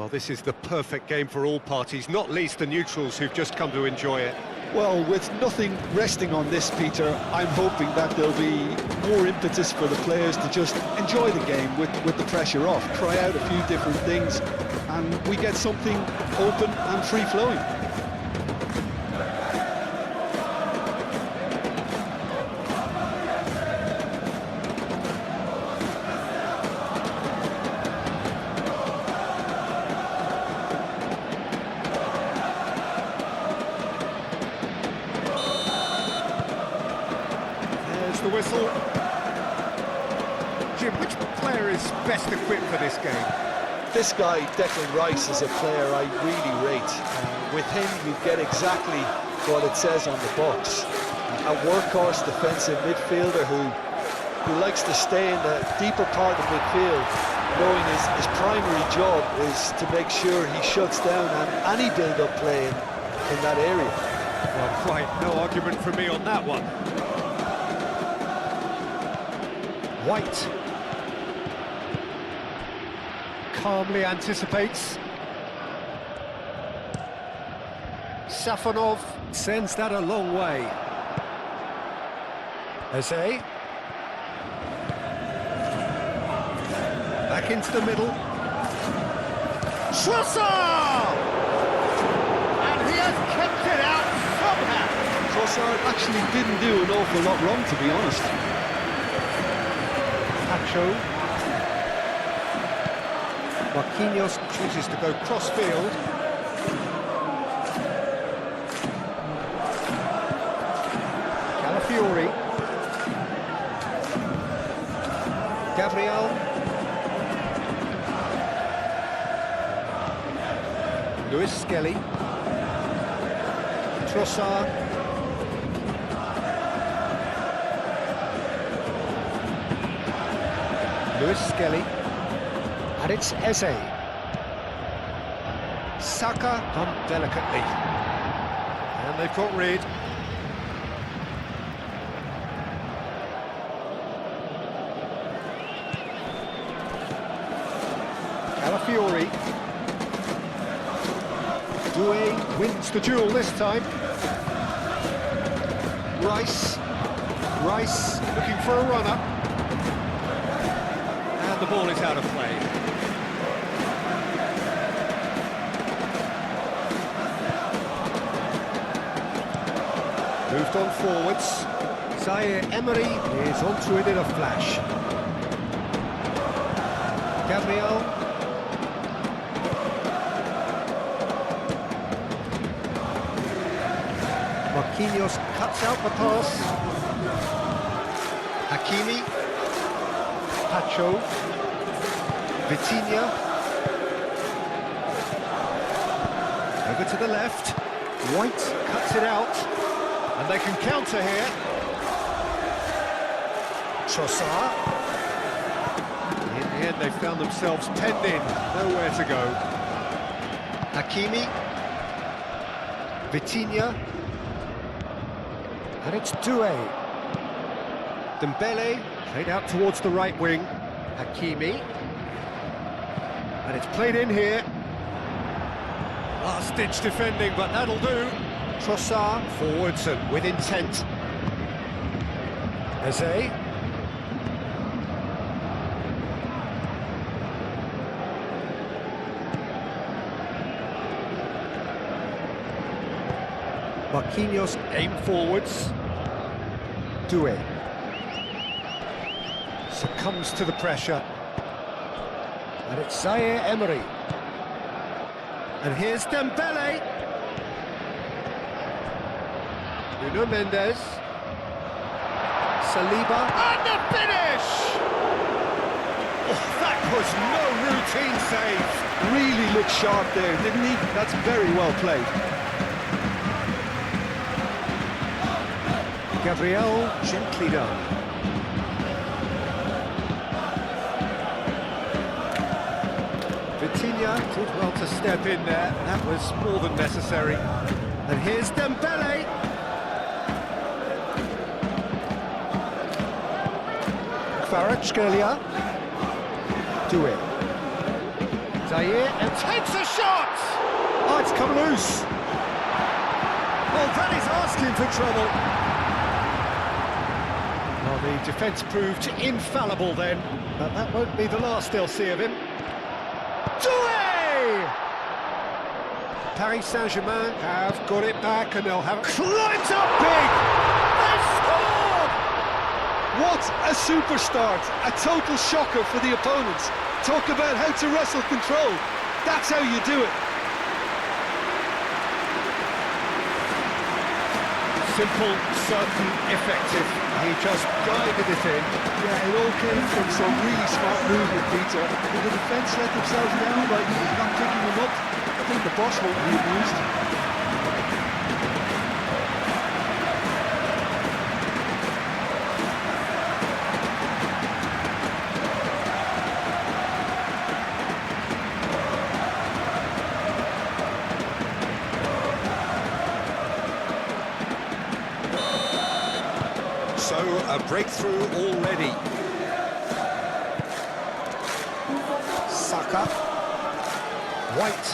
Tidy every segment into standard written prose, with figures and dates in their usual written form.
Well, this is the perfect game for all parties, not least the neutrals who've just come to enjoy it. Well, with nothing resting on this, Peter, I'm hoping that there'll be more impetus for the players to just enjoy the game with the pressure off, try out a few different things, and we get something open and free-flowing. The whistle. Jim, which player is best equipped for this game? This guy, Declan Rice, is a player I really rate. With him, you get exactly what it says on the box. A workhorse defensive midfielder who likes to stay in the deeper part of midfield, knowing his primary job is to make sure he shuts down any build-up play in that area. Well, quite no argument from me on that one. White calmly anticipates. Safonov sends that a long way. Eze. Back into the middle. Trossard! And he has kept it out somehow. Trossard actually didn't do an awful lot wrong, to be honest. Marquinhos chooses to go cross-field. Calafiori. Gabriel. Lewis Skelly. Trossard. Lewis Skelly, and it's Eze. Saka done delicately, and they've got rid. Calafiori. Doué wins the duel this time. Rice looking for a runner. The ball is out of play. Moved on forwards. Zaire Emery is onto it in a flash. Gabriel. Marquinhos cuts out the pass. Hakimi. Pacho. Vitinha. Over to the left. White cuts it out. And they can counter here. Trossard. In the end, they found themselves penned in. Nowhere to go. Hakimi. Vitinha. And it's Doué. Dembele played out towards the right wing. Hakimi. And it's played in here. Last-ditch defending, but that'll do. Trossard forwards and with intent. Eze. Marquinhos aim forwards. Doué succumbs to the pressure. And it's Zaire Emery. And here's Dembele. Nuno Mendes. Saliba. And the finish! Oh, that was no routine save. Really looked sharp there, didn't he? That's very well played. Gabriel gently done. Vitinha did well to step in there. That was more than necessary. And here's Dembele. Kvaratskhelia. Doué. Zaire and takes a shot! Oh, it's come loose. Well, that is asking for trouble. Well, the defence proved infallible then, but that won't be the last they'll see of him. Doué! Paris Saint-Germain have got it back and they'll have climbed up big! They've scored! What a super start! A total shocker for the opponents. Talk about how to wrestle control. That's how you do it. Simple, certain, effective. He just guided it in. Yeah, it all came from some really smart movement, Peter. Did the defence let themselves down by not picking him up? I think the boss won't be amused. So, a breakthrough already. Saka. White.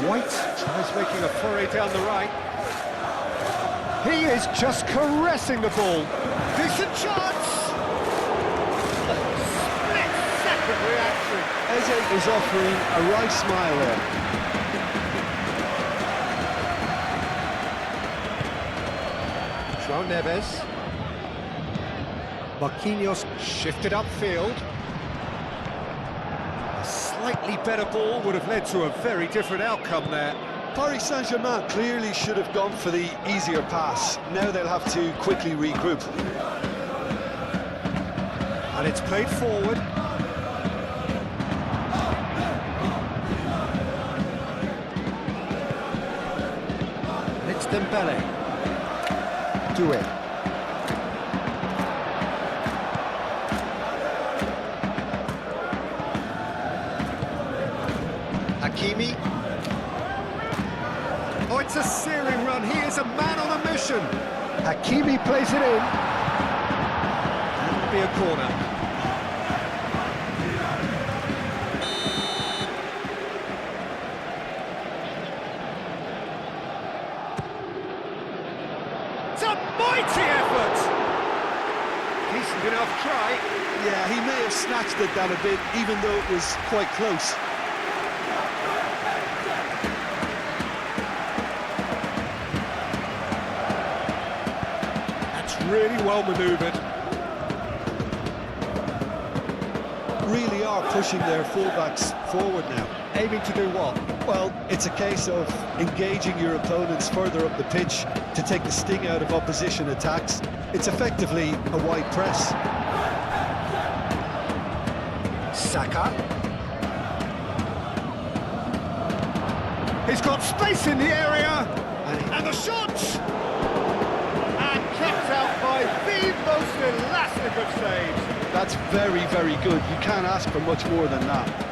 White tries making a foray down the right. He is just caressing the ball. Decent chance! Split-second reaction. Eze is offering a right smile there. João Neves. Marquinhos shifted upfield. A slightly better ball would have led to a very different outcome there. Paris Saint-Germain clearly should have gone for the easier pass. Now they'll have to quickly regroup. And it's played forward. And it's Dembele. Doué. Hakimi. Oh, it's a searing run. He is a man on a mission. Hakimi plays it in. That'll be a corner. It's a mighty effort! Decent enough try. Yeah, he may have snatched at that a bit, even though it was quite close. That's really well manoeuvred. Really are pushing their fullbacks forward now. Aiming to do what? Well, it's a case of engaging your opponents further up the pitch to take the sting out of opposition attacks. It's effectively a wide press. Saka. He's got space in the area. And the shot! And kept out by the most elastic of saves. That's very, very good. You can't ask for much more than that.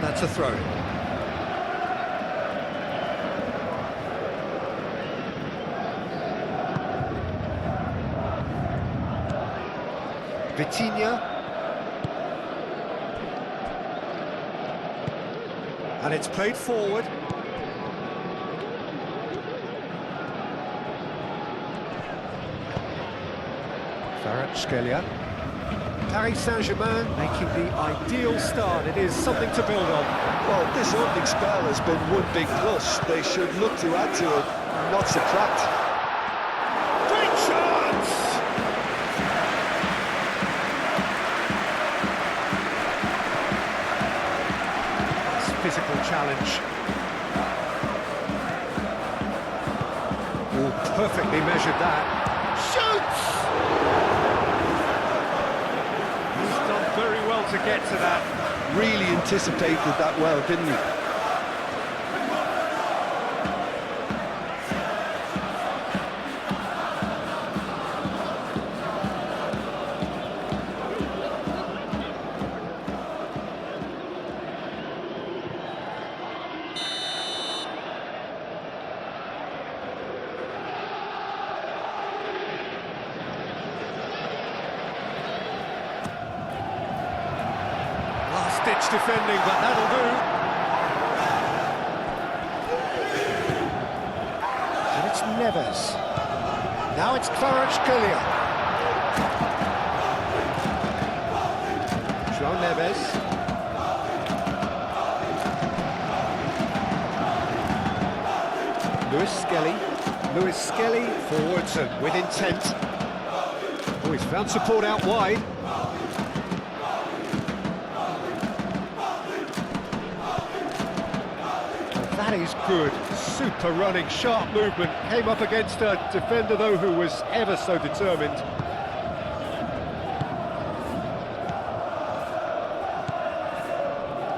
That's a throw. Vitinha. And it's played forward. Kvaratskhelia. Paris Saint-Germain making the ideal start. It is something to build on. Well, this opening spell has been one big plus. They should look to add to it, not subtract. Great chance! It's a physical challenge. Oh, perfectly measured that. Shoots! He's done very well to get to that. Really anticipated that well, didn't he? Last-ditch defending, but that'll do. And it's Neves. Now it's Kvaratskhelia. João Neves. Lewis Skelly forwards and with intent. Oh, he's found support out wide. That is good. Super running, sharp movement. Came up against a defender, though, who was ever so determined.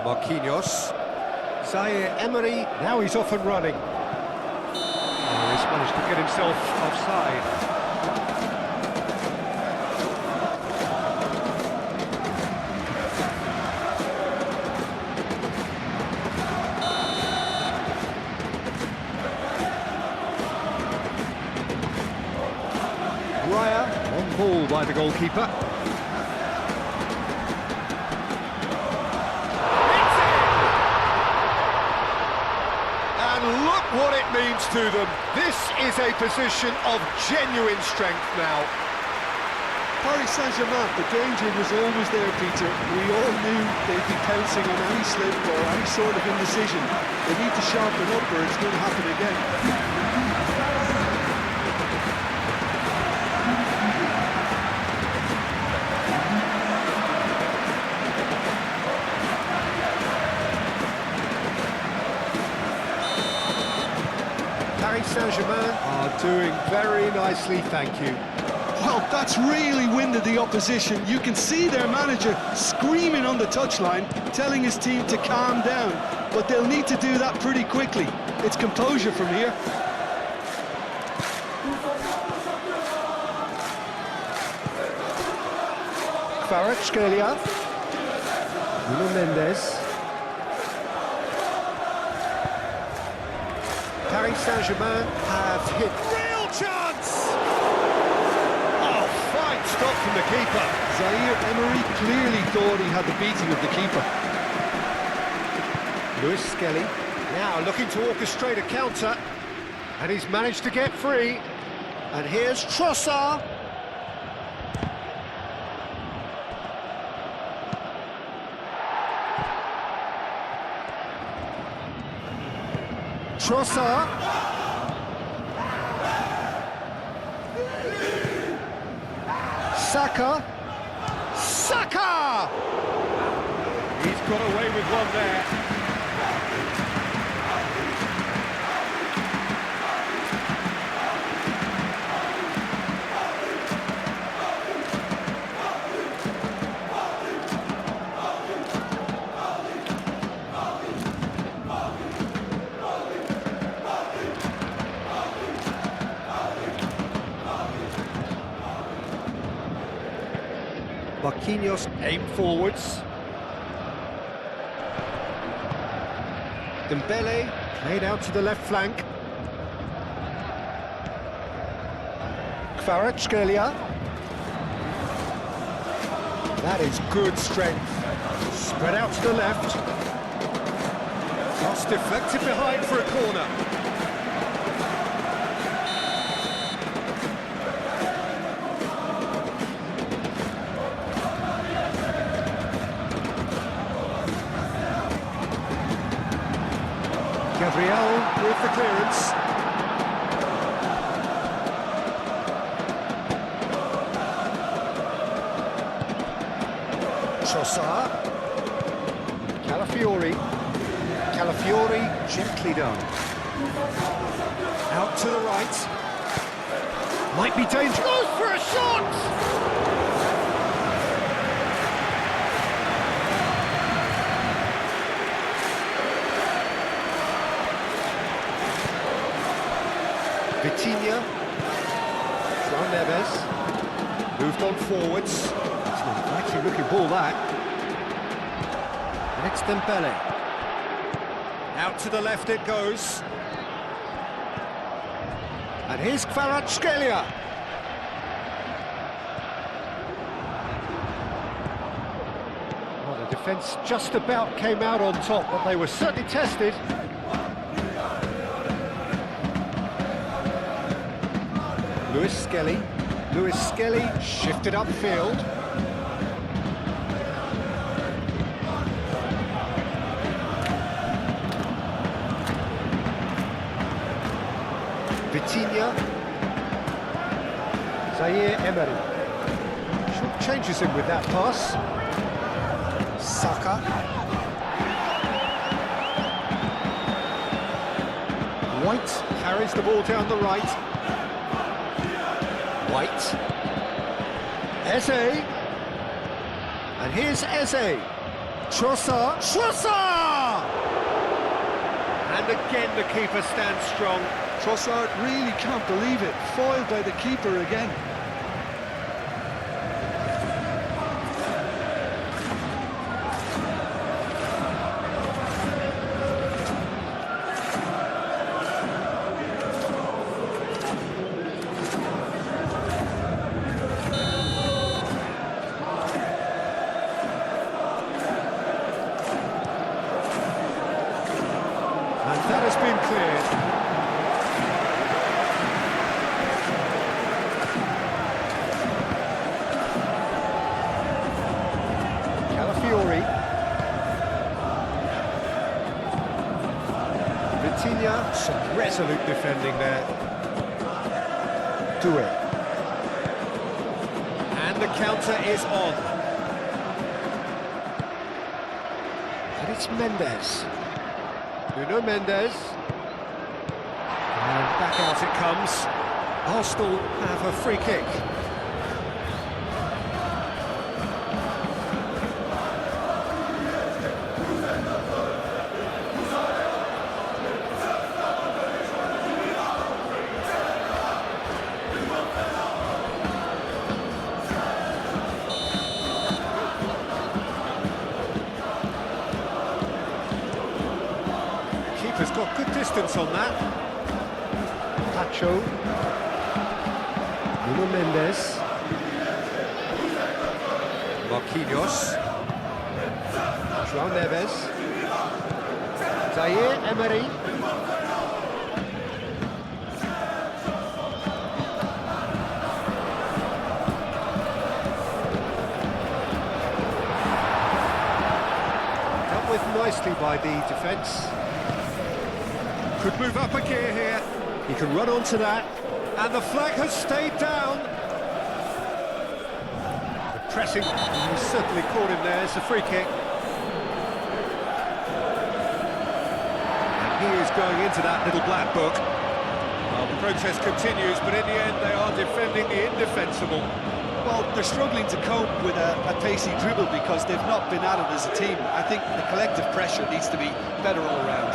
Marquinhos. Zaire Emery. Now he's off and running. Oh, he's managed to get himself offside. On ball by the goalkeeper. It's in! And look what it means to them. This is a position of genuine strength now. Paris Saint-Germain, the danger was always there, Peter. We all knew they'd be pouncing on any slip or any sort of indecision. They need to sharpen up or it's going to happen again. Paris Saint-Germain are doing very nicely, thank you. Well, that's really winded the opposition. You can see their manager screaming on the touchline, telling his team to calm down. But they'll need to do that pretty quickly. It's composure from here. Kvaratskhelia. Nuno Mendes. Paris Saint-Germain have hit. Real chance! Oh, fine stop from the keeper. Zaire Emery clearly thought he had the beating of the keeper. Lewis Skelly. Now looking to orchestrate a counter, and he's managed to get free. And here's Trossard. Trossard. Saka. He's got away with one there. Marquinhos aim forwards. Dembele played out to the left flank. Kvaratskhelia. That is good strength. Spread out to the left. Cross deflected behind for a corner. Gabriel with the clearance. Trossard. Calafiori gently done. Out to the right. Might be dangerous. Goes for a shot! Vitinha. João Neves. Moved on forwards. It's an inviting looking ball, that. And it's Dembele. Out to the left it goes. And here's Kvaratskhelia. Well, the defence just about came out on top, but they were certainly tested. Lewis Skelly shifted upfield. Vitinha. Zaire Emery. Short changes him with that pass. Saka. White carries the ball down the right. White. Eze. And here's Eze. Trossard. And again the keeper stands strong. Trossard really can't believe it. Foiled by the keeper again. And that has been cleared. Calafiori. Vitinha, some resolute defending there. Do it. And the counter is on. And it's Mendes. Nuno Mendes. And back out it comes. Arsenal have a free kick. Keeper's got good distance on that. Pacho. Nuno Mendes. Marquinhos. João Neves. Zaire Emery. Dealt with nicely by the defence. Could move up a gear here. He can run onto that. And the flag has stayed down. The pressing, he's certainly caught him there. It's a free kick. And he is going into that little black book. Well, the protest continues, but in the end they are defending the indefensible. Well, they're struggling to cope with a pacey dribble because they've not been at it as a team. I think the collective pressure needs to be better all round.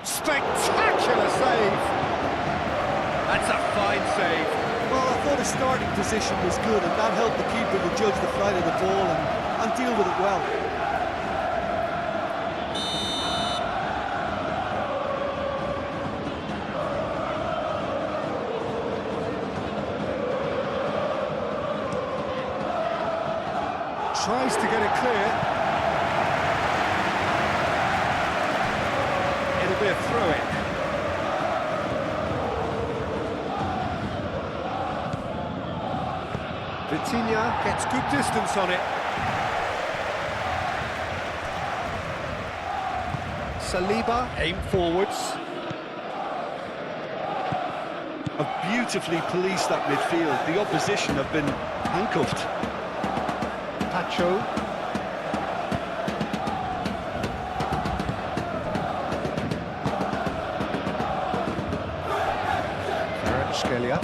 Spectacular save! That's a fine save. Well, I thought his starting position was good, and that helped the keeper to judge the flight of the ball and deal with it well. Tries to get it clear. It'll be a throw-in. Vitinha gets good distance on it. Saliba, aim forwards. Have beautifully policed that midfield. The opposition have been handcuffed. Pacho. Kvaratskhelia.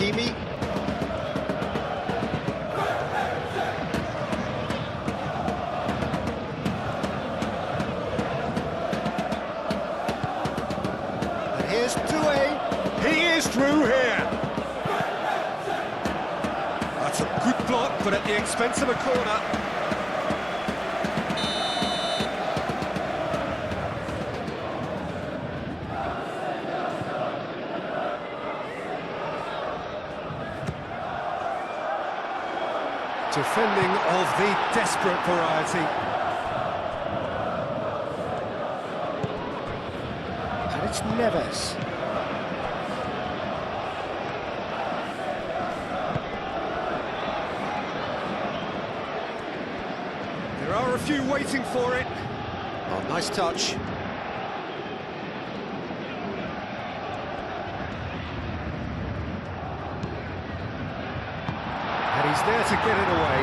Hakimi. And here's Doué. He is through here. That's a good block, but at the expense of a corner. Defending of the desperate variety. And it's Neves. There are a few waiting for it. Oh, nice touch. And he's there to get it away.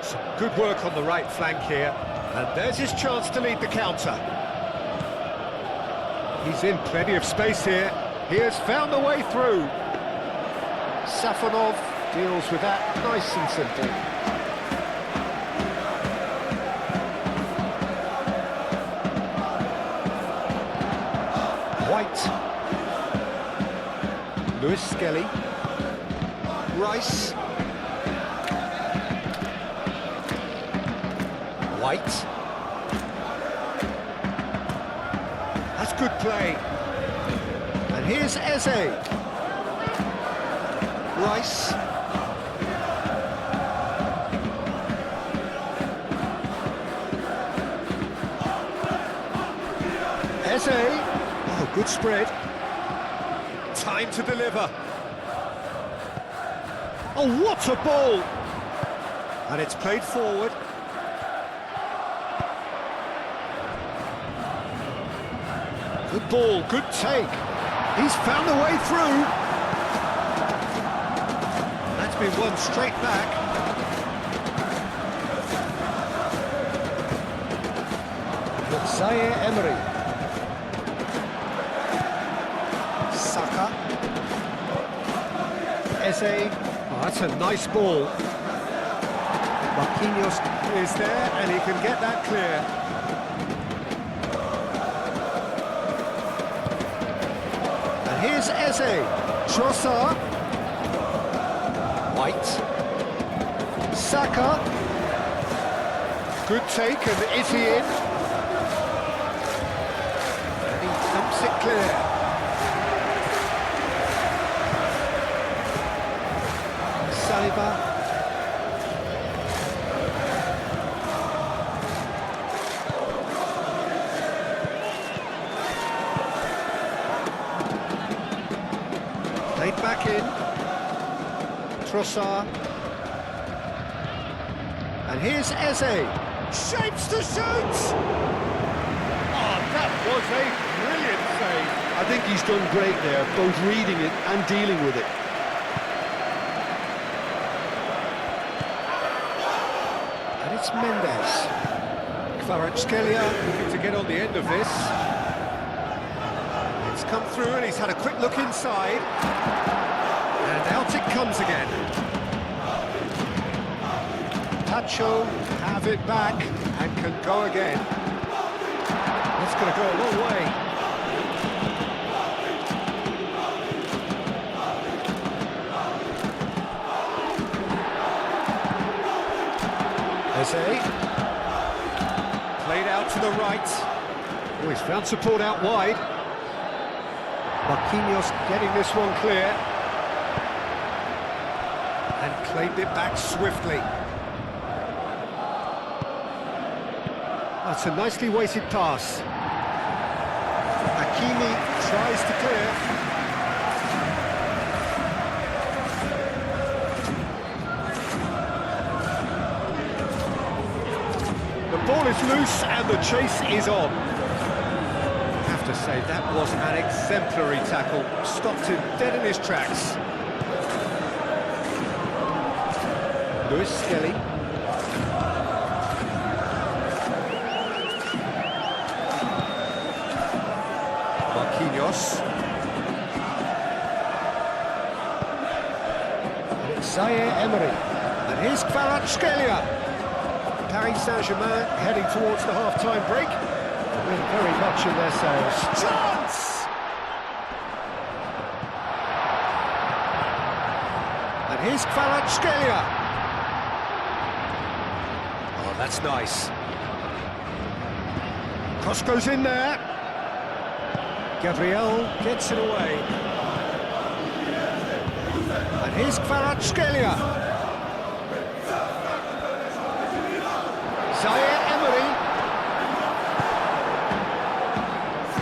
Some good work on the right flank here. And there's his chance to lead the counter. He's in plenty of space here. He has found a way through. Safonov deals with that nice and simple. White. Lewis Skelly. Rice. White. That's good play. And here's Eze. Rice. Eze. Oh, good spread. Time to deliver. Oh, what a ball! And it's played forward. Good ball, good take. He's found a way through. That's been won straight back. Zaire Emery. Saka. Eze. Oh, that's a nice ball. Marquinhos is there, and he can get that clear. And here's Eze. Trossard. White. Saka. Good take, and is he in? And he dumps it clear. Saliba. Played back in. Trossard. And here's Eze. Shapes to shoot! Oh, that was a brilliant save. I think he's done great there, both reading it and dealing with it. And it's Mendes. Kvaratskhelia looking to get on the end of this. It's come through and he's had a quick look inside. And out it comes again. Tacho have it back and can go again. That's going to go a long way. Eze. Played out to the right. Oh, he's found support out wide. Marquinhos getting this one clear. And claimed it back swiftly. That's a nicely weighted pass. Hakimi tries to clear. The ball is loose and the chase is on. I have to say, that was an exemplary tackle. Stopped him dead in his tracks. Lewis Skelly. Marquinhos. Zaire Emery. And here's Kvaratskhelia. Paris Saint-Germain heading towards the half-time break. With very much in their sails. Chance! And here's Kvaratskhelia. Oh, that's nice. Cross goes in there. Gabriel gets it away. And here's Kvaratskhelia. Zaire Emery.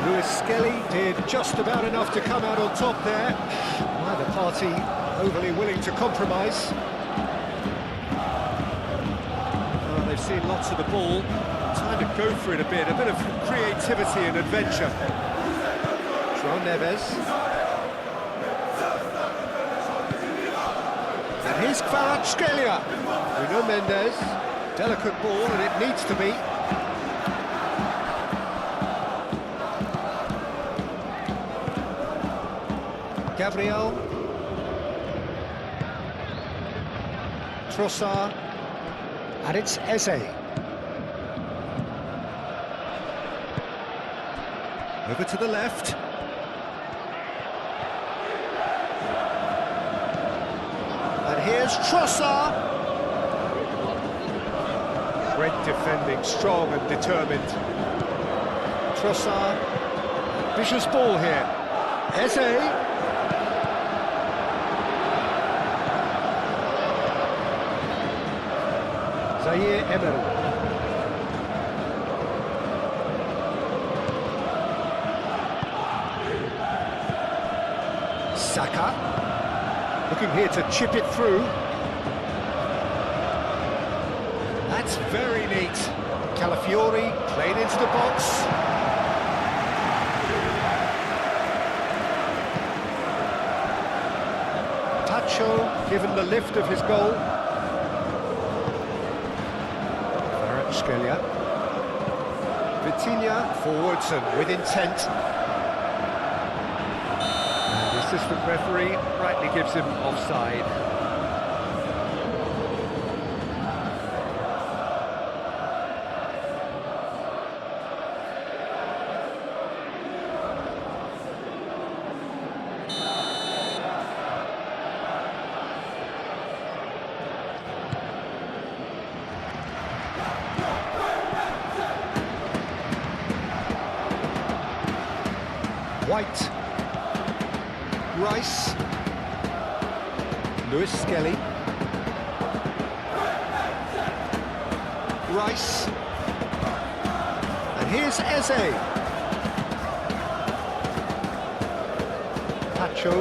Louis Skelly did just about enough to come out on top there. Neither party overly willing to compromise. Well, they've seen lots of the ball. Time to go for it a bit of creativity and adventure. João Neves. And here's Kvaratskhelia. Nuno Mendes. Delicate ball, and it needs to be. Gabriel. Trossard. And it's Eze. Over to the left. And here's Trossard. Great defending, strong and determined. Trossard. Vicious ball here. Eze. Zaire Emery. Saka. Looking here to chip it through. That's very neat. Calafiori played into the box. Tacho given the lift of his goal. Kvaratskhelia. Vitinha forwards and with intent. And the assistant referee rightly gives him offside. White, Rice, Louis Skelly, Rice, and here's Eze. Pacho,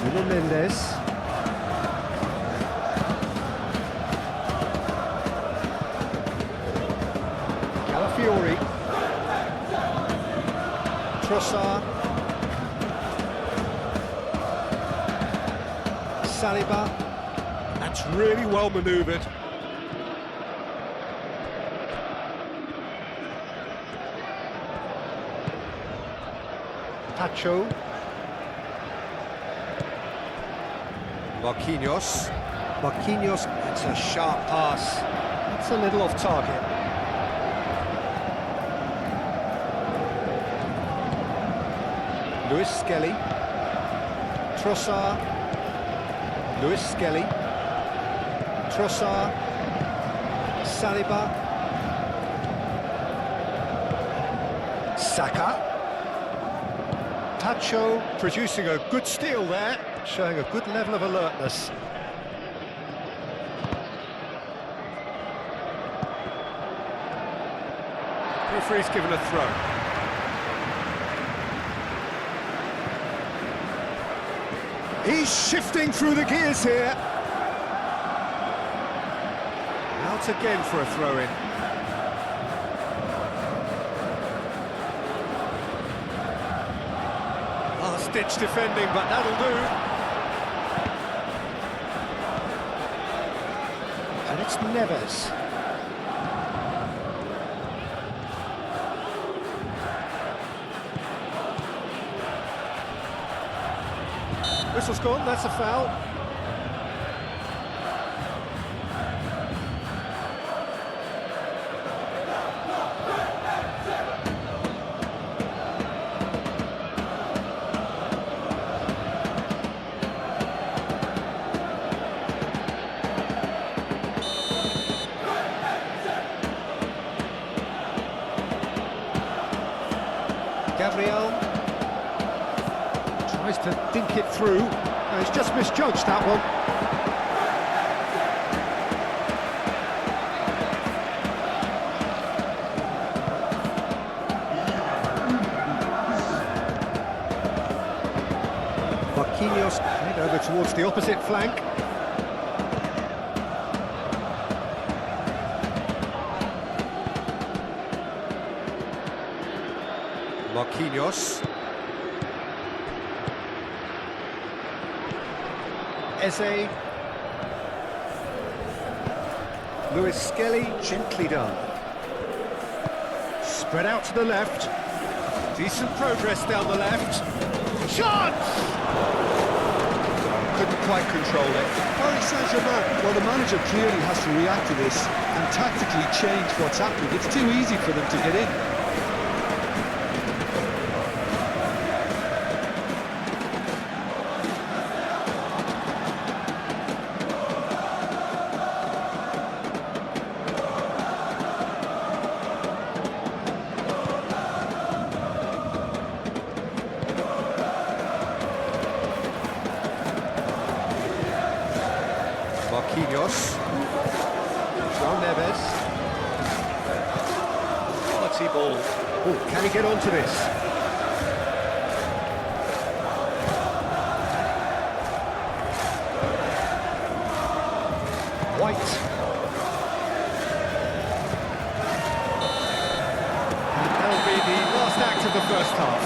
Nuno Mendes. Calafiori, Trossard, Saliba. That's really well manoeuvred. Pacho, Marquinhos. Marquinhos, that's a sharp pass. That's a little off target. Louis Skelly, Trossard, Louis Skelly, Trossard, Saliba, Saka, Tacho producing a good steal there, showing a good level of alertness. Referee's given a throw. He's shifting through the gears here. Out again for a throw-in. Last-ditch defending, but that'll do. And it's Neves. Ball's gone, that's a foul. Gabriel tries to dink it through. He's just misjudged that one. Marquinhos head over towards the opposite flank. Marquinhos. Eze. Lewis Skelly, gently done. Spread out to the left. Decent progress down the left. Shot! Couldn't quite control it. Paris Saint-Germain, well, the manager clearly has to react to this and tactically change what's happening. It's too easy for them to get in. Marquinhos. João Neves. Quality ball. Oh, can he get onto this? White. That'll be the last act of the first half.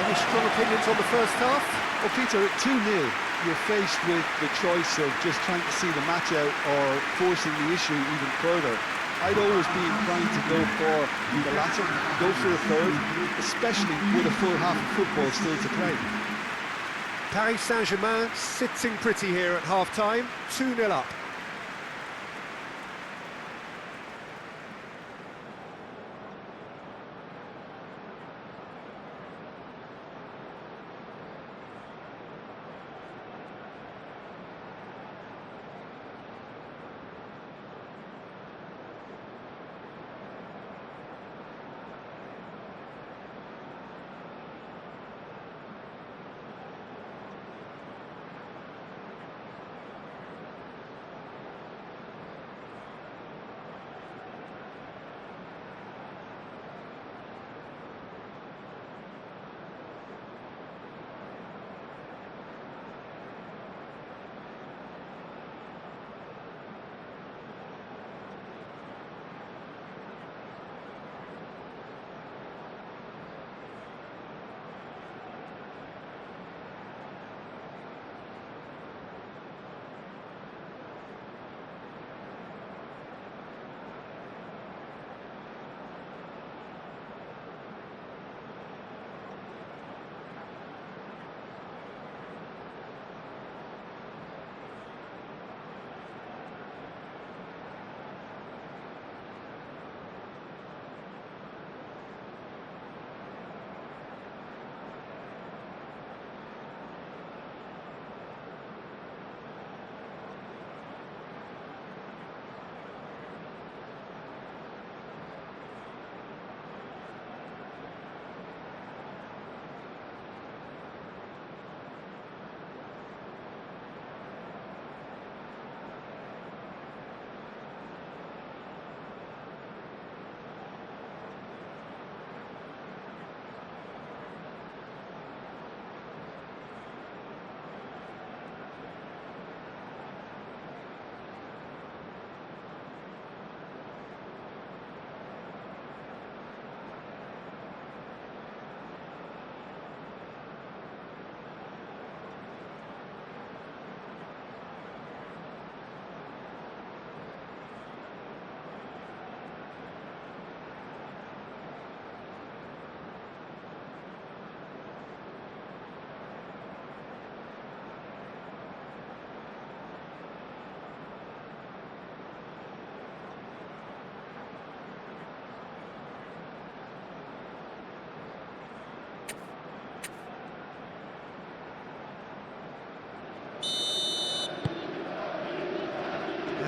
Any strong opinions on the first half? Well, Peter, at 2-0, you're faced with the choice of just trying to see the match out or forcing the issue even further. I'd always be inclined to go for the latter, go for a third, especially with a full half of football still to play. Paris Saint-Germain sitting pretty here at half-time, 2-0 up.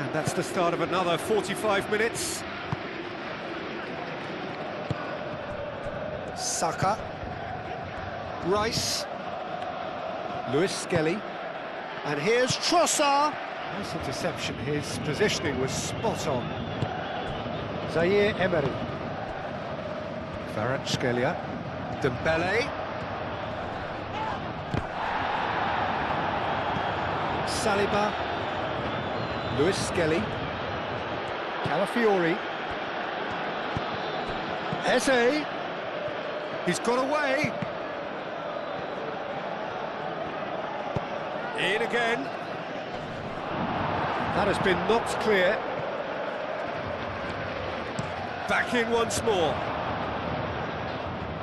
And that's the start of another 45 minutes. Saka. Rice. Lewis Skelly. And here's Trossard. Nice interception, his positioning was spot on. Zaire Emery. Kvaratskhelia. Dembele. Saliba. Lewis Skelly. Calafiori. Eze. He's got away. In again. That has been knocked clear. Back in once more.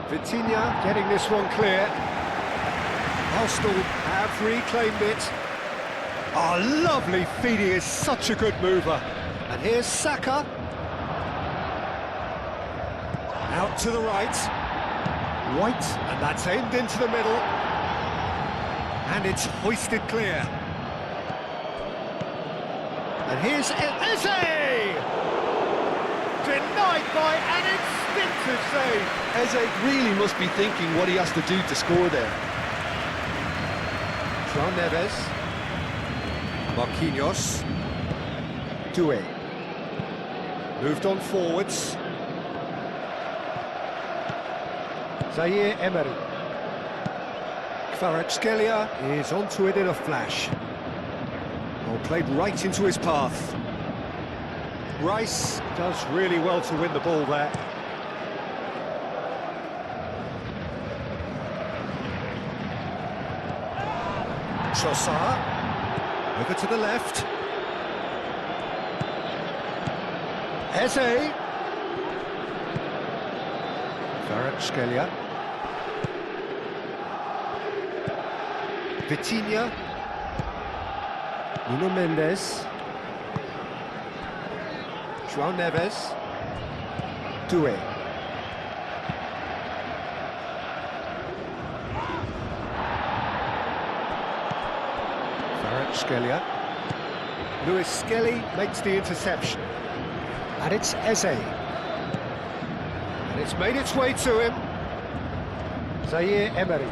Vitinha getting this one clear. Arsenal have reclaimed it. Oh, lovely feeding, is such a good mover. And here's Saka. Out to the right. White, and that's aimed into the middle. And it's hoisted clear. And here's Eze! Denied by an instinctive save. Eze really must be thinking what he has to do to score there. João Neves. Marquinhos. Doué. Moved on forwards. Zaire Emery. Kvaratskhelia is onto it in a flash. Well, played right into his path. Rice does really well to win the ball there. Trossard. Over to the left. Eze. Kvaratskhelia. Vitinha. Nuno Mendes. João Neves. Doué. Kvaratskhelia. Lewis Skelly makes the interception. And it's Eze. And it's made its way to him. Zaire Emery.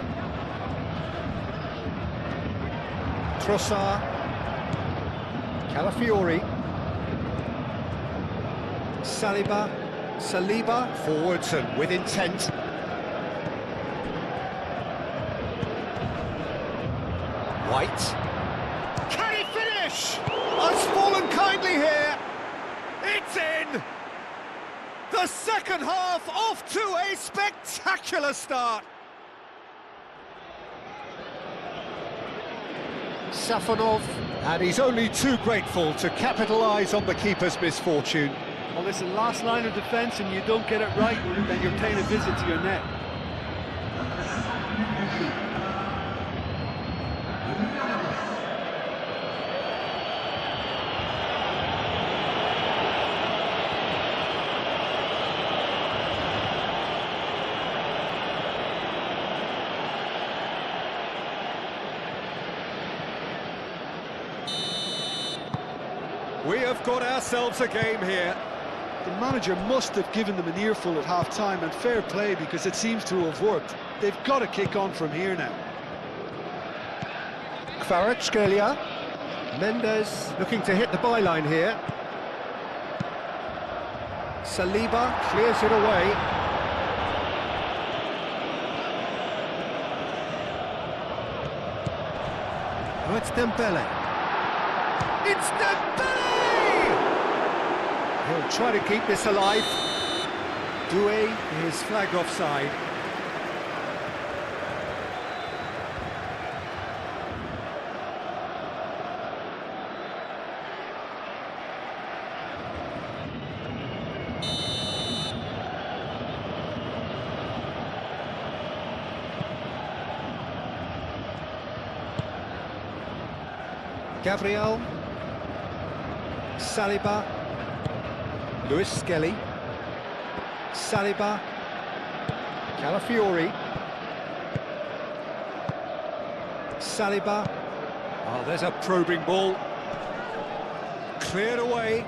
Trossard. Calafiori. Saliba forwards and with intent. White. Can he finish? Has fallen kindly here. It's in. The second half off to a spectacular start. Safonov, and he's only too grateful to capitalise on the keeper's misfortune. Well, listen, last line of defence and you don't get it right, then you're paying a visit to your net. We have got ourselves a game here. The manager must have given them an earful at half-time, and fair play, because it seems to have worked. They've got to kick on from here now. Kvaratskhelia. Mendes looking to hit the byline here. Saliba clears it away. Oh, it's Dembele. It's Dembele! He'll try to keep this alive. Doué is flagged offside. Gabriel. Saliba. Lewis Skelly. Saliba. Calafiori. Saliba. Oh, there's a probing ball. Cleared away.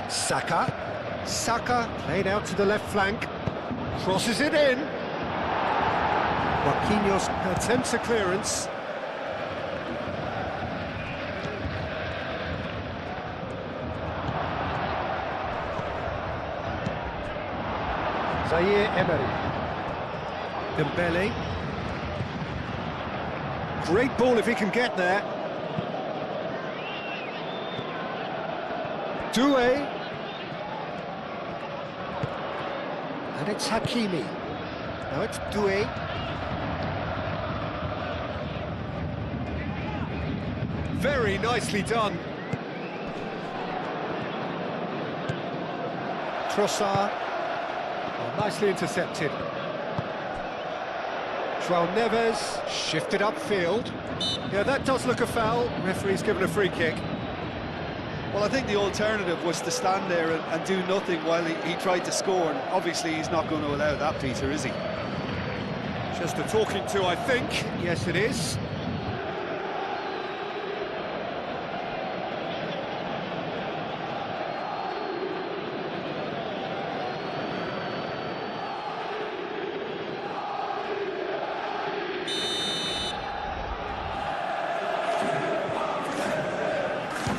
Saka played out to the left flank. Crosses it in. Marquinhos attempts a clearance. Zaire Emery. Dembele. Great ball if he can get there. Doué. And it's Hakimi. Now it's Doué. Very nicely done. Trossard. Oh, nicely intercepted. João Neves shifted upfield. Yeah, that does look a foul. Referee's given a free kick. Well, I think the alternative was to stand there and do nothing while he tried to score, and obviously he's not going to allow that, Peter, is he? Just a talking to, I think. Yes, it is.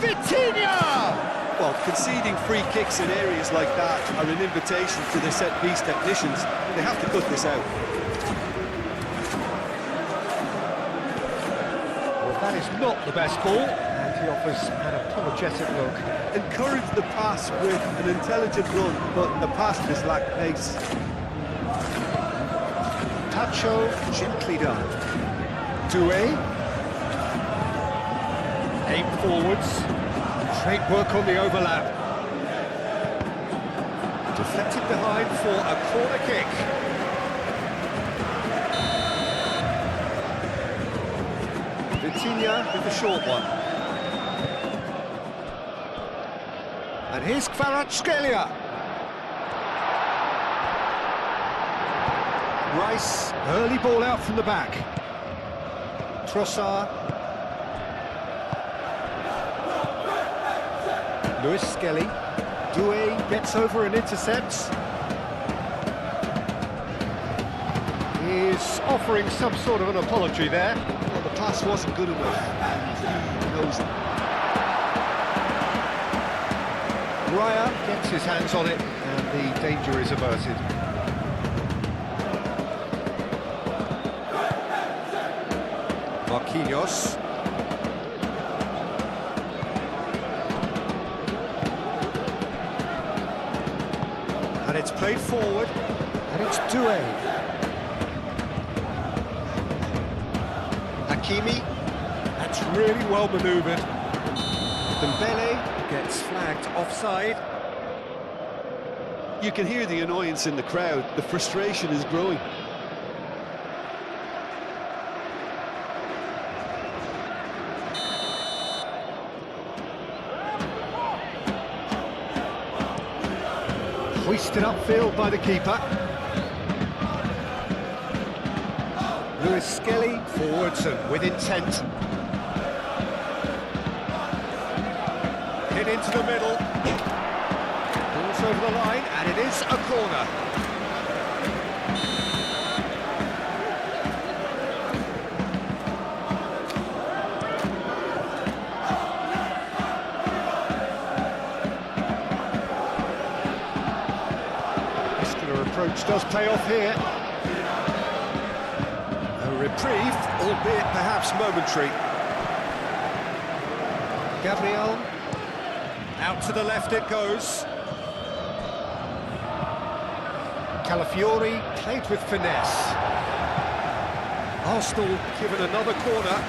Vitinha! Well, conceding free kicks in areas like that are an invitation to the set-piece technicians. They have to cut this out. Well, that is not the best ball, and he offers an apologetic look. Encourage the pass with an intelligent run, but the pass just lacked pace. Tacho, gently done. Doué. Aim forwards. Great work on the overlap. Deflected behind for a corner kick. Vitinha with the short one. And here's Kvaratskhelia. Rice, early ball out from the back. Trossard. Lewis Skelly. Doué gets over and intercepts. He's offering some sort of an apology there. Well, the pass wasn't good enough, and he knows it. Raya gets his hands on it, and the danger is averted. Marquinhos. And it's played forward, and it's Doué. Hakimi, that's really well manoeuvred. Dembele gets flagged offside. You can hear the annoyance in the crowd. The frustration is growing. Hoisted upfield by the keeper. Lewis Skelly forwards and with intent. Hit into the middle. Ball's over the line, and it is a corner. Approach does pay off here. A reprieve, albeit perhaps momentary. Gabriel, out to the left it goes. Calafiori played with finesse. Arsenal given another corner.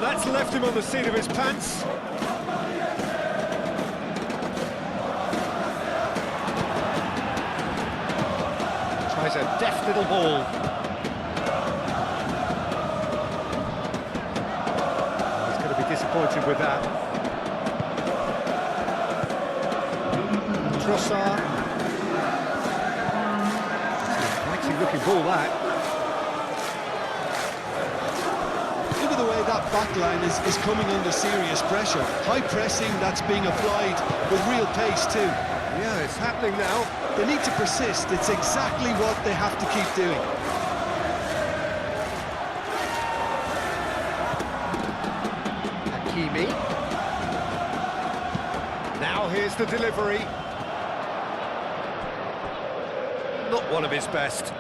That's left him on the seat of his pants. Tries a deft little ball. He's going to be disappointed. disappointed with that. Trossard. It's a mighty looking ball, that. Look at the way that back line is coming under serious pressure. High pressing that's being applied with real pace too. Yeah, it's happening now. They need to persist. It's exactly what they have to keep doing. Hakimi. Now here's the delivery. Not one of his best.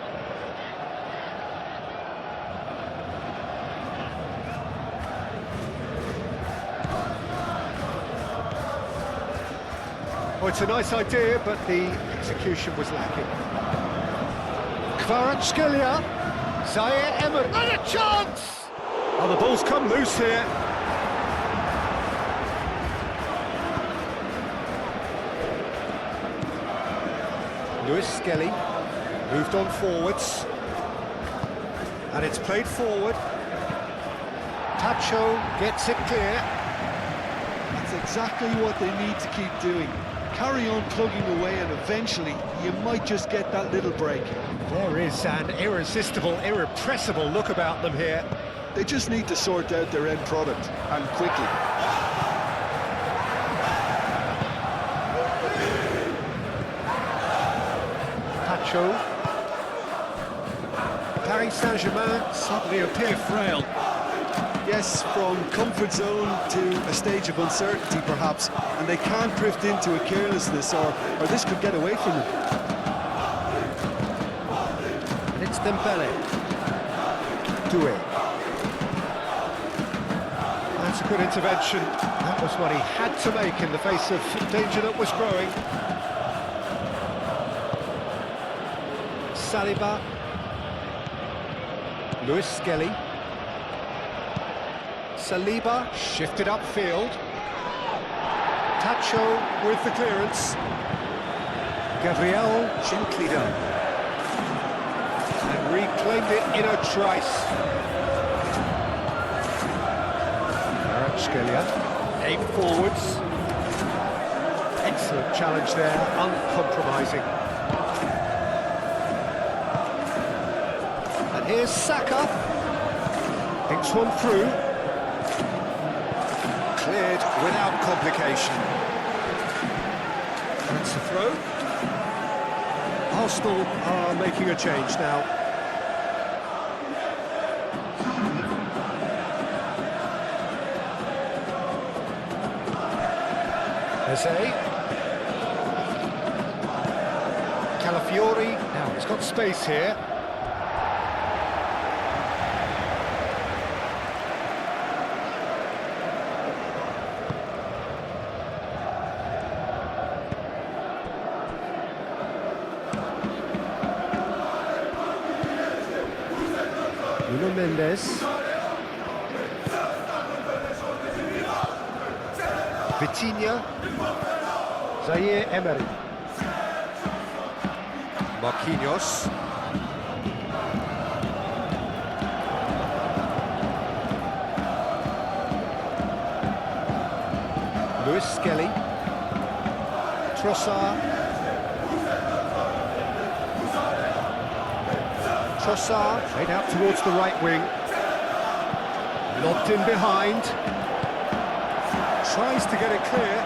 Oh, it's a nice idea, but the execution was lacking. Kvaratskhelia, Zaire Emery, and a chance! Oh, the ball's come loose here. Lewis Skelly moved on forwards, and it's played forward. Tacho gets it clear. That's exactly what they need to keep doing. Carry on plugging away, and eventually you might just get that little break. There is an irresistible, irrepressible look about them here. They just need to sort out their end product, and quickly. Tacho. Paris Saint-Germain suddenly appear frail. Yes, from comfort zone to a stage of uncertainty perhaps, and they can't drift into a carelessness or this could get away from them. And it's Dembele. Doué. That's a good intervention. That was what he had to make in the face of danger that was growing. Saliba. Lewis Skelly. Saliba shifted upfield. Tacho with the clearance. Gabriel gently done. And reclaimed it in a trice. Kvaratskhelia aim forwards. Excellent challenge there, uncompromising. And here's Saka. Thinks one through. Cleared without complication. That's the throw. Arsenal are making a change now. Eze. Calafiori. Now he's got space here. Nuno Mendes. Vitinha. Zaire Emery. Marquinhos. Lewis Skelly. Trossard. Trossard, played out towards the right wing. Lobbed in behind. Tries to get it clear.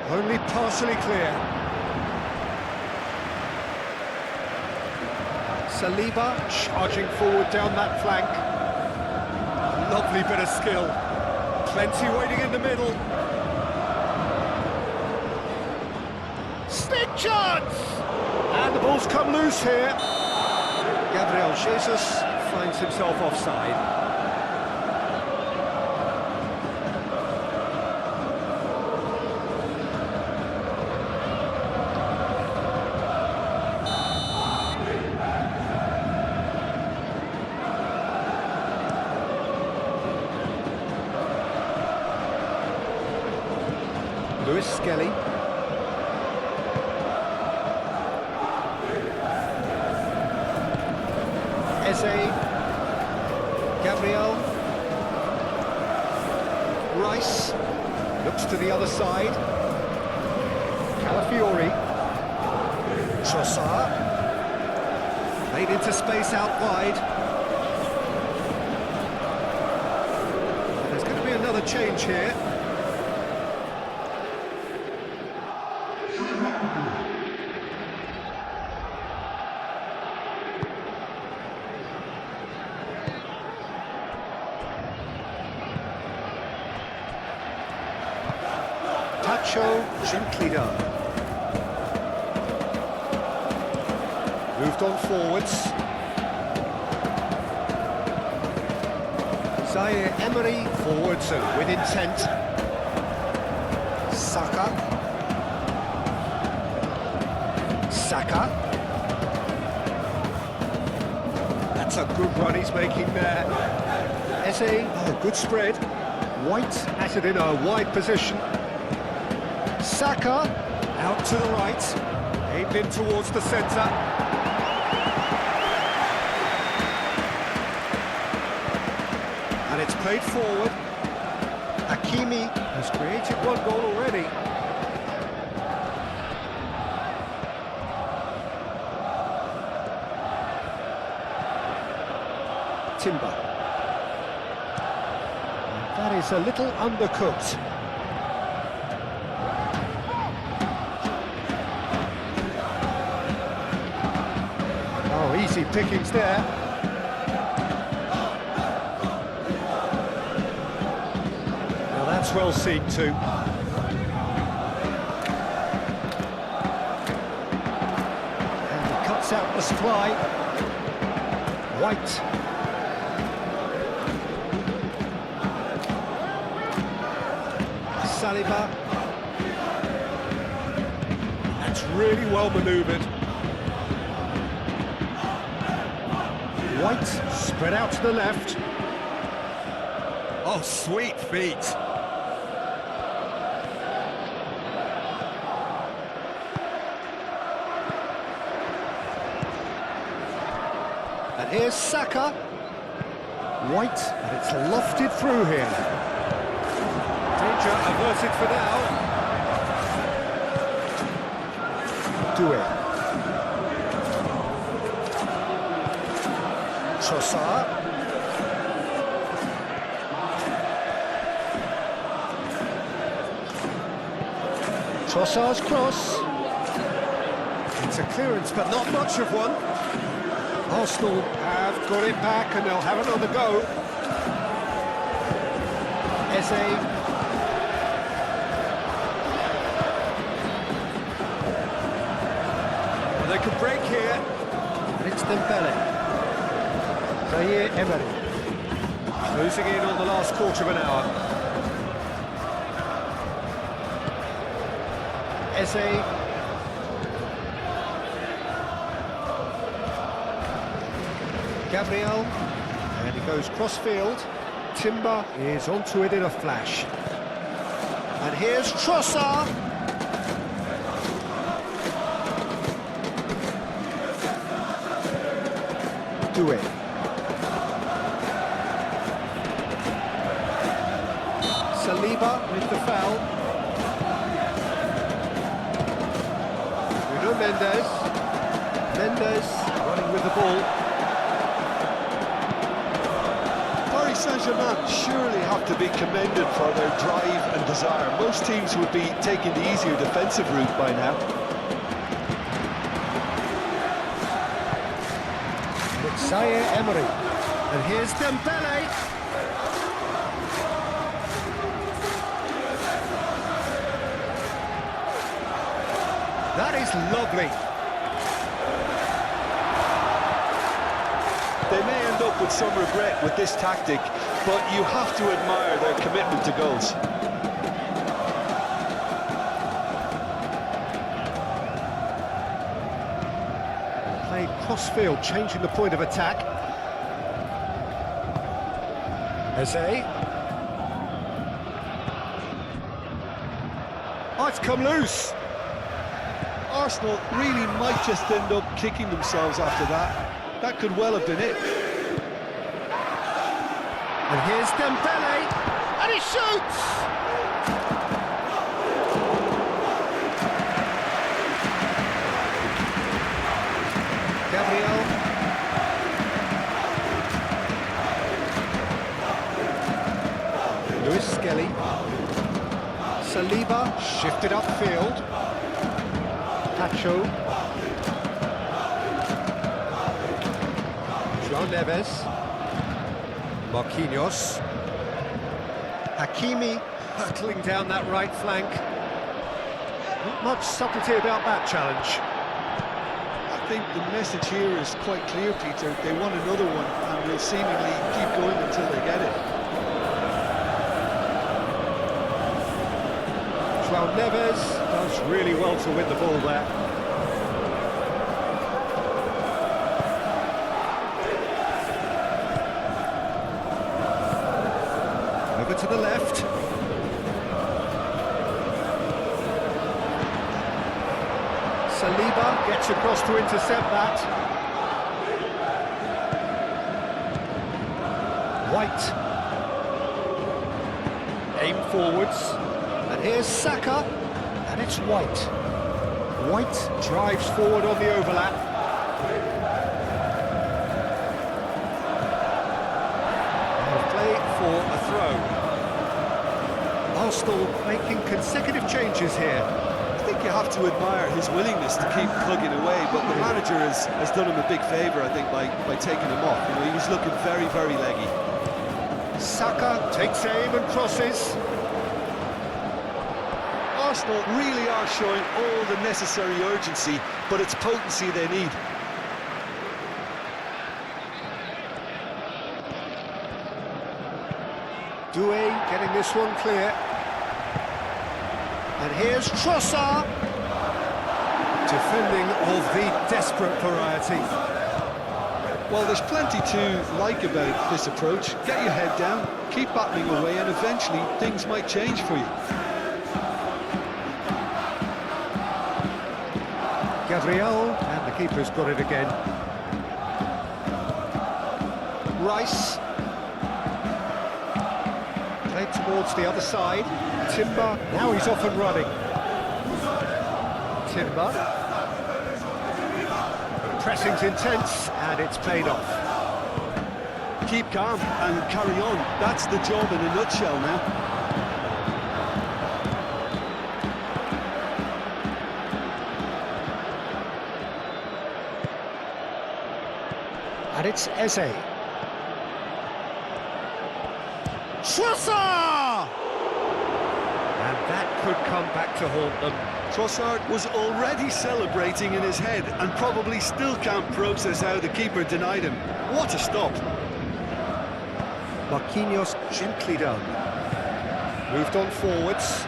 Only partially clear. Saliba charging forward down that flank. Lovely bit of skill. Plenty waiting in the middle. Stick chance! And the ball's come loose here. Gabriel Jesus finds himself offside. Lewis Skelly. Eze. Gabriel. Rice. Looks to the other side. Calafiori. Trossard. Made into space out wide. And there's going to be another change here. Tacho, gently done. Moved on forwards. Zaire Emery forwards and with intent. Saka. That's a good run he's making there. Eze, oh, good spread. White at it in a wide position. Saka, out to the right, aimed in towards the centre. And it's played forward. Hakimi has created one goal already. Timber. And that is a little undercooked. Oh, easy pickings there. Now that's well seen too. And he cuts out the supply. White. Saliba. That's really well manoeuvred. White, spread out to the left. Oh, sweet feet. And here's Saka. White, and it's lofted through here. Danger averted for now. Doué. Trossard. Trossard's cross. It's a clearance, but not much of one. Arsenal have got it back and they'll have another go. Eze. Well, they could break here. And it's Dembele. Zaire Emery. Closing in on the last quarter of an hour. Eze. Gabriel. And he goes cross-field. Timber is onto it in a flash. And here's Trossard. Doué. Saliba with the foul. Bruno Mendes. Mendes running with the ball. Paris Saint-Germain surely have to be commended for their drive and desire. Most teams would be taking the easier defensive route by now. It's Zaire Emery. And here's Dembele. That is lovely. They may end up with some regret with this tactic, but you have to admire their commitment to goals. Played cross-field, changing the point of attack. Eze. Oh, it's come loose. Arsenal really might just end up kicking themselves after that. That could well have been it. And here's Dembele, and he shoots! Gabriel. Lewis Skelly. Saliba shifted upfield. Pacho. João Neves. Marquinhos. Hakimi hurtling down that right flank. Not much subtlety about that challenge. I think the message here is quite clear, Peter. They want another one and will seemingly keep going until they get it. João Neves does really well to win the ball there. Over to the left. Saliba gets across to intercept that. White. Aim forwards. And here's Saka. And it's White. White drives forward on the overlap. And play for a throw. Arsenal making consecutive changes here. I think you have to admire his willingness to keep plugging away, but the manager has done him a big favour, I think, by taking him off. You know, he was looking very, very leggy. Saka takes aim and crosses. Arsenal really are showing all the necessary urgency, but it's potency they need. Doué getting this one clear. And here's Trossard. Defending of the desperate variety. Well, there's plenty to like about this approach. Get your head down, keep battling away, and eventually things might change for you. Gabriel, and the keeper's got it again. Rice. Played towards the other side. Timber, now he's off and running. Timber. Pressing's intense, and it's paid off. Keep calm and carry on. That's the job in a nutshell now. And it's Eze. Trossard! And that could come back to haunt them. Trossard was already celebrating in his head and probably still can't process how the keeper denied him. What a stop! Marquinhos gently done. Moved on forwards.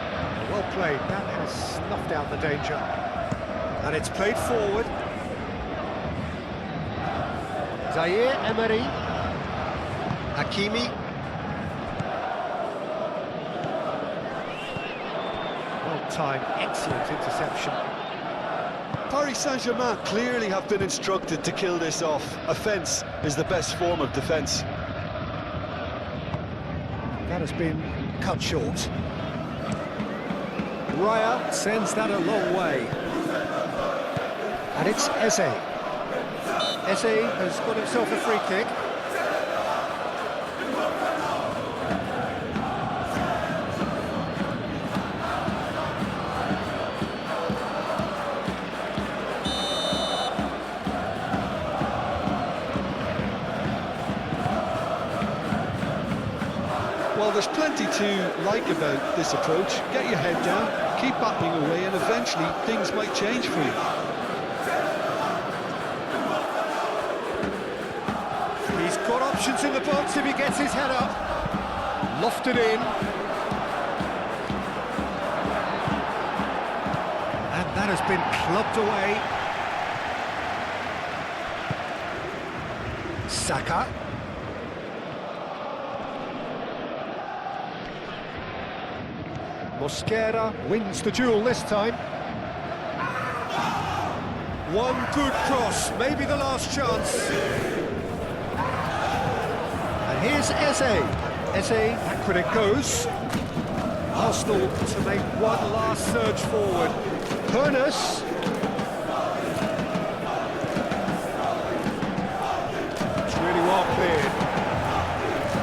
Well played. That has snuffed out the danger. And it's played forward. Zaire Emery. Hakimi. Well-timed, excellent interception. Paris Saint-Germain clearly have been instructed to kill this off. Offence is the best form of defence. That has been cut short. Raya sends that a long way. And it's Eze. Eze has got himself a free kick. Well, there's plenty to like about this approach. Get your head down, keep battling away, and eventually things might change for you. He's got options in the box if he gets his head up. Lofted in. And that has been clubbed away. Saka. Mosquera wins the duel this time. One good cross, maybe the last chance. And here's Eze. Eze, back when it goes. Arsenal to make one last surge forward. Pernas. It's really well cleared.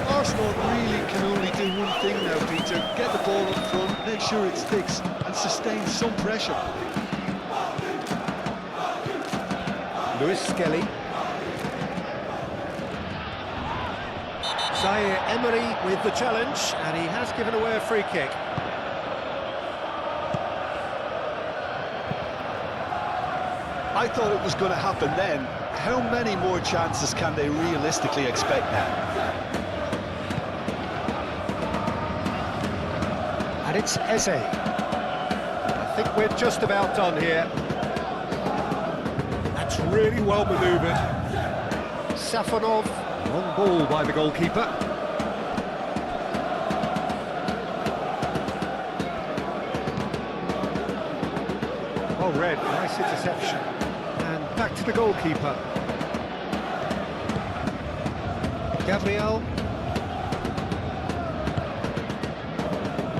Arsenal really can only do one thing now, Peter. Get the ball up front, make sure it sticks, and sustain some pressure. Lewis Skelly. Zaire Emery with the challenge, and he has given away a free kick. I thought it was going to happen then. How many more chances can they realistically expect now? And it's Eze. I think we're just about done here. That's really well manoeuvred. Safonov, long ball by the goalkeeper. Well read, nice interception. And back to the goalkeeper. Gabriel.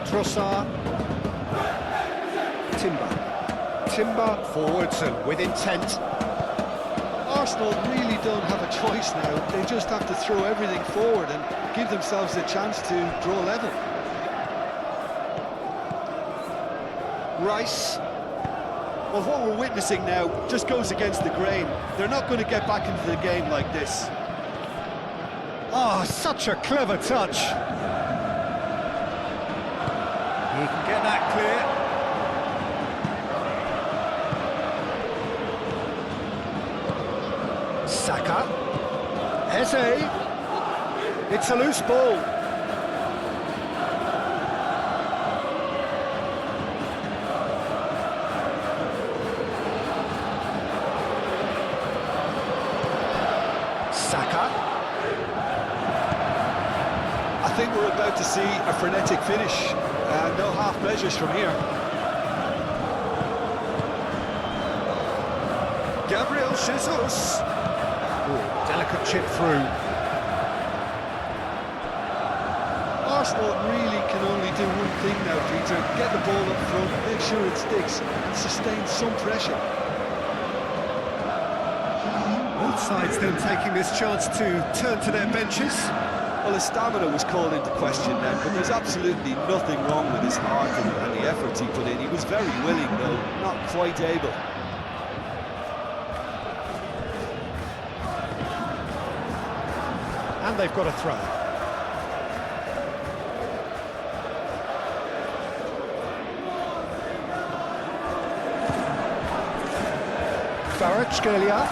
Trossard. Timber forwards and with intent. Arsenal really don't have a choice now. They just have to throw everything forward and give themselves a chance to draw level. Rice. Well, what we're witnessing now just goes against the grain. They're not going to get back into the game like this. Oh, such a clever touch. He can get that clear. Saka. Eze. It's a loose ball. Saka. I think we're about to see a frenetic finish. No half measures from here. Gabriel Jesus. Ooh, delicate chip through. Arsenal really can only do one thing now, Peter. Get the ball up front, make sure it sticks, and sustain some pressure. Both sides then taking this chance to turn to their benches. Well, his stamina was called into question then, but there's absolutely nothing wrong with his heart and the efforts he put in. He was very willing, though, not quite able. And they've got a throw. Kvaratskhelia.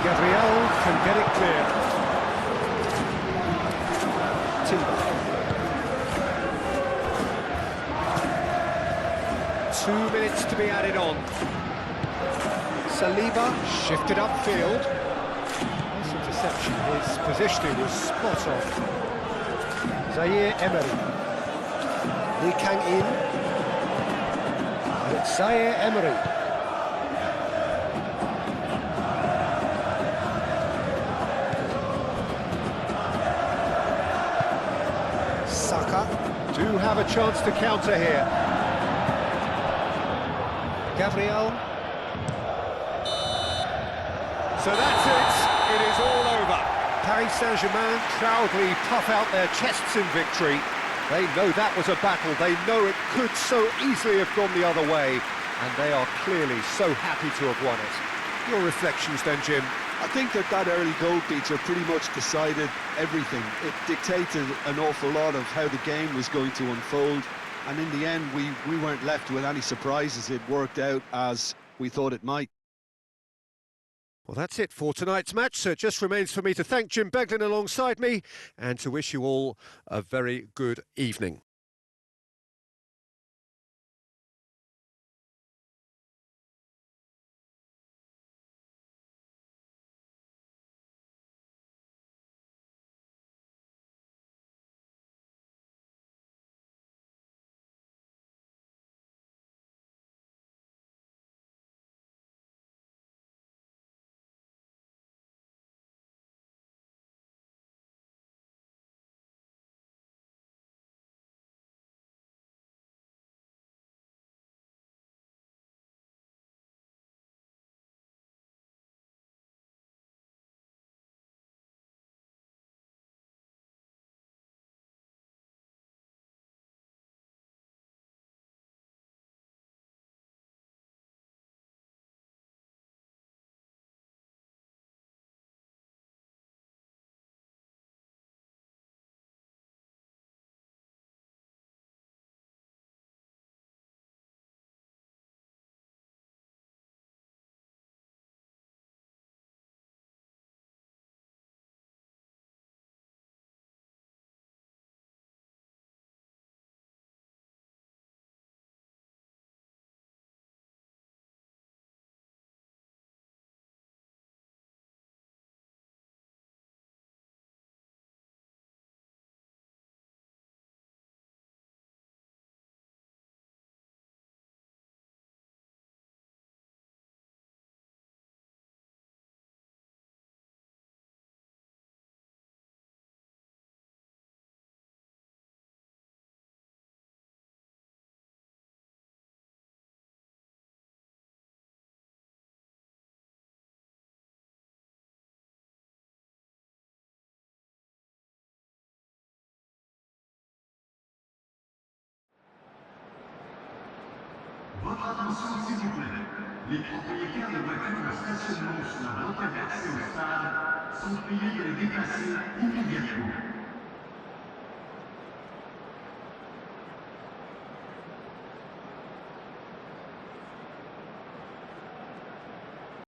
Gabriel can get it clear. Timber. 2 minutes to be added on. Saliba shifted upfield. Nice interception. His positioning was spot on. Zaire Emery. Lee Kang In. And it's Zaire Emery. Saka do have a chance to counter here. Gabriel. So that's it. It is all over. Paris Saint-Germain proudly puff out their chests in victory. They know that was a battle. They know it could so easily have gone the other way. And they are clearly so happy to have won it. Your reflections then, Jim? I think that early goal, Peter, pretty much decided everything. It dictated an awful lot of how the game was going to unfold. And in the end, we weren't left with any surprises. It worked out as we thought it might. Well, that's it for tonight's match, so it just remains for me to thank Jim Beglin alongside me and to wish you all a very good evening. attention s'il vous plaît. Les propriétaires de voitures en stationnement sur la voie d'accès au stade sont priés de les déplacer immédiatement.